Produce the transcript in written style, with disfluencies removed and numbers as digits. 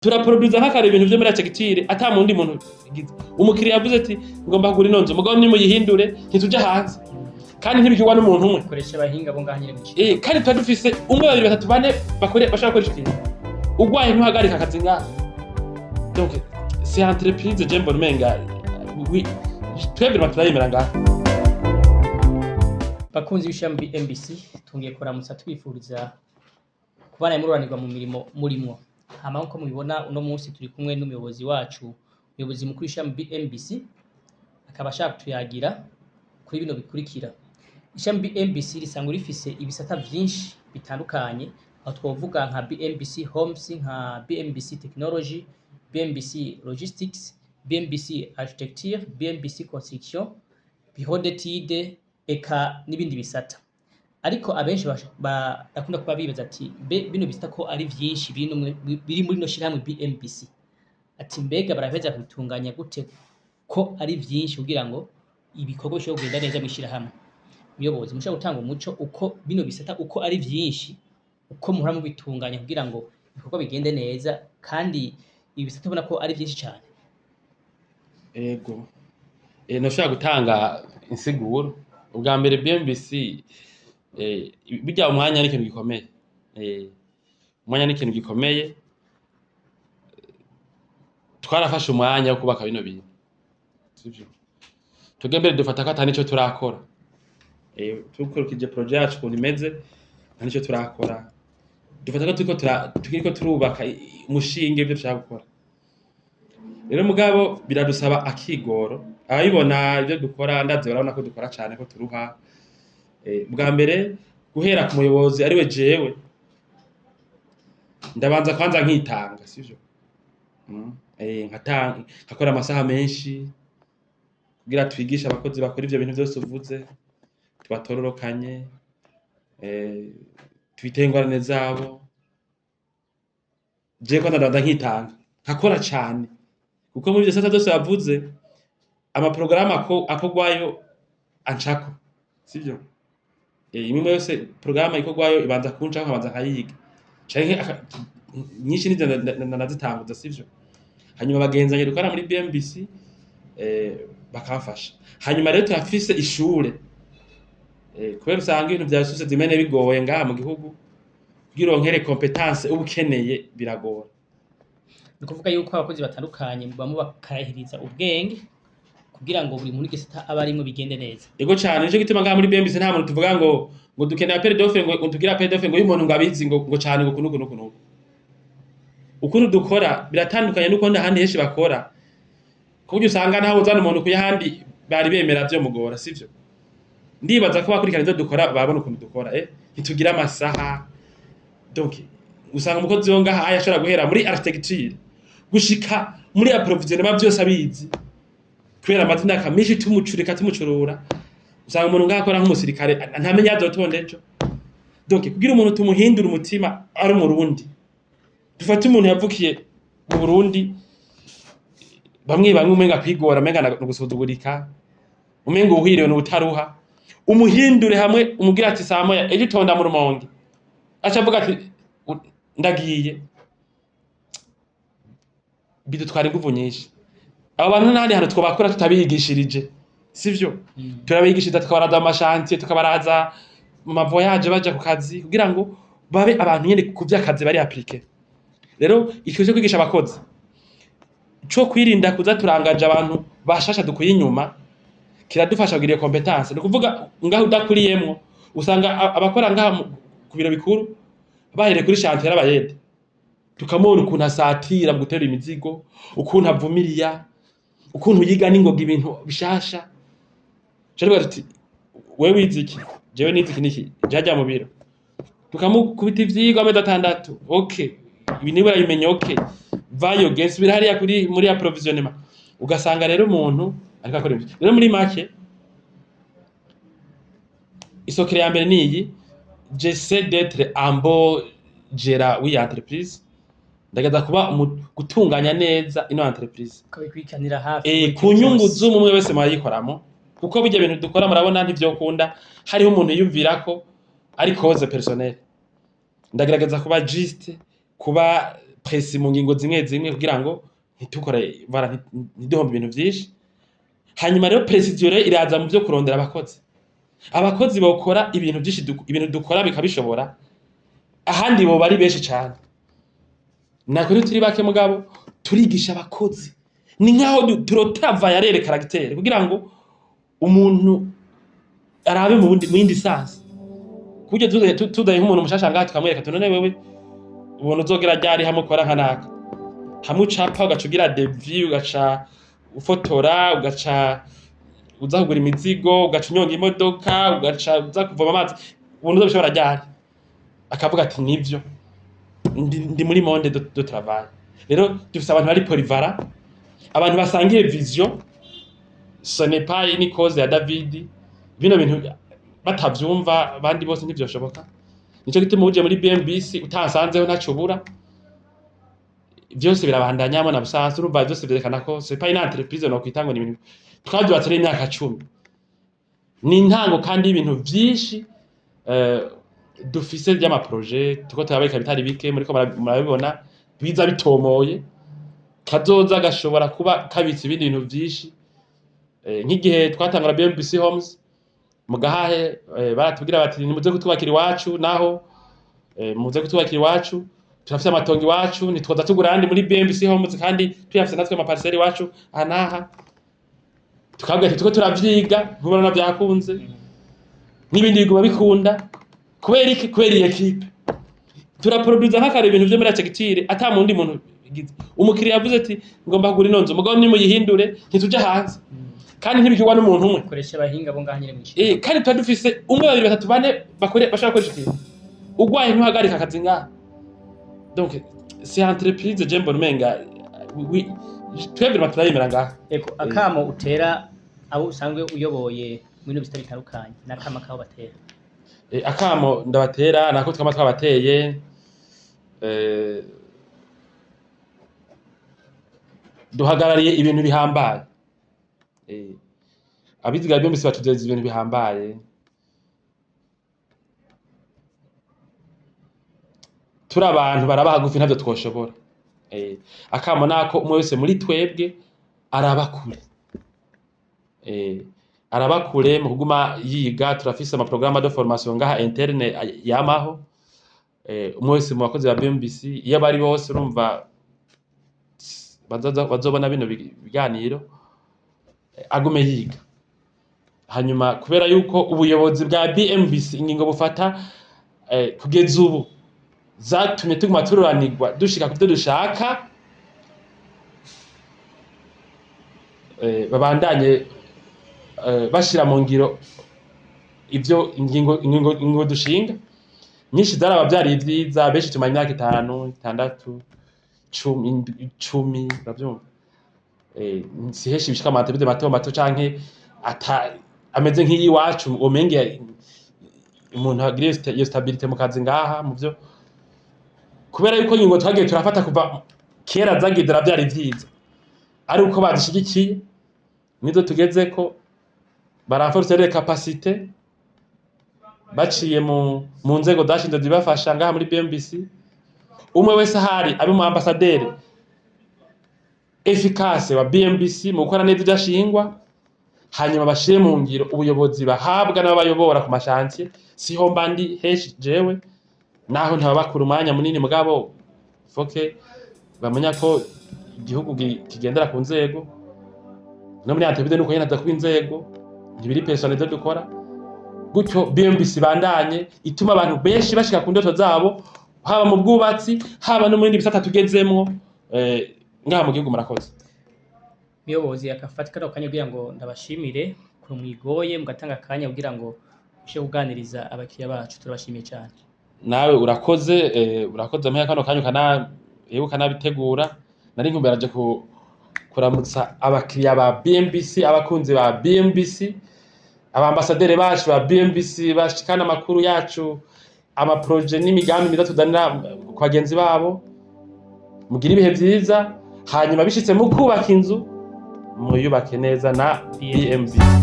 turaproduza nk'akare ibintu byo muri architecture ata mundi muntu igize umukiriya yavuze ati ngomba kugura inonzo mugabo ni muyihindure ntituja hanze kandi ntibikirwa n'umuntu umwe koresha abahinga bo ngahanye mu kandi twadufise umwe babiri batatu bane bashaka gukoresha ikintu ugwaye ntuhagarika akazi ngaho donc c'est entreprise Jembo Menga oui twebwe baturayemera ngaho bakunzi b'ishami BMBC tungiye kuramutsa twifuriza kubana mururanirwa mu mirimo murimo hama uko mubibona uno munsi turi kumwe n'umuyobozi wacu umuyobozi mukuru w'ishami BMBC akaba ashaka tuyagira kuri bino bikurikira. Ishami BMBC risanzwe rifise ibisata byinshi bitandukanye aho twovuga nka BMBC Homes, nka BMBC Technology, BMBC Logistics, BMBC Architecture, BMBC Construction, Bureau d'études eka n'ibindi bisata. Ariko abenshi bakunda kuba bibaza ati bino bisata ko ari byinshi biri muri no shirahamwe BMBC. Ati mbega baraheza kubitunganya gute ko ari byinshi kugira ngo ibikorwa bishobora kugenda neza mwishirahamwe. Muyobozi mushaka gutanga umuco uko bino bisata uko ari byinshi uko muhora mu bitunganya kugira ngo ibikorwa bigende neza kandi ibisata ubona ko ari byinshi cyane. Ego nashaka gutanga insiguro ubwa mbere BMBC bijya umwanya n'ikintu gikomeye umwanya n'ikintu gikomeye twarafashe umwanya wo kubaka bino bintu sivyo tugembere dufata ko atanico turakora tukurikije projet yacu ko nimeze anico turakora dufata ko turiko turubaka umushinge byo dushaka gukora rero mugabo biradusaba akigoro abibona ibyo dukora ndaze barabona ko dukora cyane ko turuha bwa mbere guhera ku muyobozi ari we jewe ndabanza kwanza nkitanga sivyo nkakora amasaha menshi kugira twigisha abakozi bakora ivyo bintu byose uvuze tubatororokanye twitengwarane zabo je ko ndabanza nkitanga nkakora cyane kuko muri byo sata byose bavuze ama programme akogwayo anchako sivyo imwe yose programme ikogwayo ibanza kunca nkabanza nkayiga canke nyinshi nazitanguza sivyo hanyuma bagenzanye dukora muri BMBC bakafasha hanyuma rero turafise ishure kubera usanga ibintu bya sose zimene bigoye ngaha mu gihugu kugira onkere competence ubukeneye biragora nukuvuga yuko abakozi batandukanye bamwe bakarahiriza ubwenge kugira ngo buri muri gisata abarimo bigende neza. Ego cyane nico gituma ngaha muri BMBC nta muntu tuvuga ngo dukeneye appel d'offre ngo tugira appel d'offre ngo umuntu ngo abizi ngo cyane ngo kunuko ukuntu dukora biratandukanye nuko ndahandi henshi bakora kuburyo usanga naho uzana umuntu kuyahandi bari bemera byo mugora sivyo ndibaza ko bakurikirana ibyo dukora babona ukuntu dukora ntitugira amasaha donc usanga umukozi wo ngaha ayashobora guhera muri architecture gushika muri approvisionnement byose abizi kubera amazina kamishi tumucurura usanga umuntu ngaha akora nk'umusirikare ntamenya azotondejo donc kugira umuntu tumuhindura umutima ari mu Burundi dufate umuntu yavukiye mu Burundi bamwe umenga kwigora umenga no gusuzugurika umenga uhiriwe no utaruha umuhindure hamwe umugira ati samoya ejo tonda mu Rumonge acavuga ati ndagiye bidutwara inguvu nyinshi abo bantu n'ahandi hantu twabakora tutabigishirije sivyo turabigishiriza tukabaraza amashantiye tukabaraza mu mavoyage baje ku kazi kugira ngo babe abantu nyene ku vy'akazi bari appliquer rero ikiyo cyo kwigisha abakozi cyo kwirinda kuza turangaje abantu bashasha dukuye inyuma kiradufasha kugira competence no kuvuga ngaho udakuriyemwo usanga abakora ngaha ku biro bikuru bahere kuri chantier abayede tukamona ukuntu asatira mu gutera imizigo ukuntu avumiriya ukuntu yiga n'ingoga ibintu bishasha cyari bati wewe wiziki jewe niziki niki jajya mu biro tukamukubita ivyigwa amezi 6 okay ibi niba yimenye okay vayo gens birahariya kuri muri approvisionnement ugasanga rero umuntu ariko akora ibyo rero muri make isokere ya mbere niyi j'essaie d'être humble gera wi entreprise ndagaza kuba gutunganya neza ino entreprise kabikwikanira hafi ku nyungu z'umwe wese mayikoramo kuko bijya bintu dukora murabona ntivyo kunda hariho umuntu yumvira ko ari cause personnel ndagerageza kuba juste kuba presi mu ngingo zimwe zimwe kugira ngo ntitukore ntiduhombe ibintu vyinshi. Hanyuma rero precision rero iraza mu byo kurondera abakozi bokora ibintu byinshi ibintu dukora bikabishobora ahandi bo bari benshi cyane. Nakuri turi bake mugabo turigisha abakozi ni nkaho turotava yarere caractère kugira ngo umuntu arabe mu yindi sansi kuje tudaye nk'umuntu mushasha ngaha tukamwereka tunone wewe ubona uzogera ryari hamukora nkanaka hamucapa ugacugira devi ugaca ufotora ugaca uza kugura imizigo ugaca unyonga imodoka ugaca uza kuvoma amazi ubona uzobishobora ryari akavuga ati nivyo ndi muri monde de travail. Rero dufise abantu bari polyvalent, abantu basangiye vision. Ce n'est pas une cause ya David bino bintu batavyumva abandi bose ntivyoshoboka. Nico gituma uje muri BMBC utasanzeho ntacubura byose birabandanyamo na busanzwe urumva byose byerekana ko c'est pas une entreprise no kwitango ni ibintu twabyubatse imyaka 10 ni intango kandi ibintu byinshi dufise by'ama projet tuko turabarika bitari bike muri ko murabibona biza bitomoye kazoza gashobora kuba kabitse ibindi bintu byinshi nk'igihe twatangura BMBC Homes mugahahe baratubwira bati nimuze kutubakira iwacu naho muze kutubakira iwacu turafite amatongo iwacu nitwoza tugura andi muri BMBC Homes kandi tuyafite natwe ama parcelle iwacu anaha tukabwira tuko turavyiga nkubona byakunze n'ibindi biguma bikunda kubera iki kubera equipe turaproduza nk'akare ibintu byo muri architecture ata mundi muntu bigize umukiriya yavuze ati ngomba kugura inonzo mugabo ni muyihindure ntituja hanze kandi ntibikirwa n'umuntu umwe koresha abahinga bo ngahanyire mu kandi twadufise umwe babiri batatu bane bashaka koresha ikintu ugwaye ntuhagarika akazi ngaha. Donc c'est entreprise Jembo Menga twebwe baturayimera ngaha. Eko akamo utera abo usanzwe uyoboye mu bintu bitandukanye nakama kaho batera akamo ndabatera nako twama twabateye duhagarariye ibintu bihambaye abiziga BMBC batudeza ibintu bihambaye turi abantu barabaha gufi ntavyo twoshobora akamo nako umwe wese muri twebwe arabakure arabakure mu kuguma yiga turafise ama programme de formation ngaha interne yamaho umwe wese mu bakozi ba BMBC iyo bari bose urumva bazobona bino biganiro agume yiga. Hanyuma kubera yuko ubuyobozi bwa BMBC ingingo bufata kugeza ubu zatumye tuguma tururanirwa dushika kuvyo dushaka babandanye bashira mu ngiro ivyo ingingo dushinga nyinshi zaraba byari vyiza benshi tuma imyaka 5 6 10 uravyumva siheshi bishika amatebize mato canke ameze nk'iyi wacu omenge umuntu agire iyo stabilité mu kazi ngaha mu byo kubera yuko ingingo twagiye turafata kuva kera zagidira byari vyiza ari uko badishigikiye nizo tugeze ko baranforcer les capacités baciye mu nzego dashinze zibafasha ngaha muri BMBC umwe wese ahari abi mu ambassadeur efficace wa BMBC mu gukora neza ibyashingwa hanyuma bashire mu ngiro ubuyobozi bahabwa n'abayobora ku mashantier siho mbandi heshi jewe naho ntabakura umwanya munini mugabo foke bamenya ko igihugu kigendera ku nzego no muri antebide nuko yena dakuba inzego ntibiri personnel dukora gutyo BMBC bandanye ituma abantu benshi bashika ku ndoto zabo haba mu bwubatsi haba no mu bindi bisata tugezemwo ngaha mu gihugu murakoze. Miyobozi akafatika kanya kugira ngo ndabashimire ku mwigoye mugatanga kanya kugira ngo ushe kuganiriza abakiriya bacu turabashimiye cyane. Nawe urakoze amaya kano kanyu kanabitegura nari nkumberaje kuramutsa abakiriya ba BMBC abakunzi ba BMBC abambassadeur bacu ba BMBC bashikana makuru yacu ama projet n'imigambi miza tudanira kwa genzi babo mugira ibihe byiza hanyuma bishitse mu kubaka inzu muyubake neza na BMBC.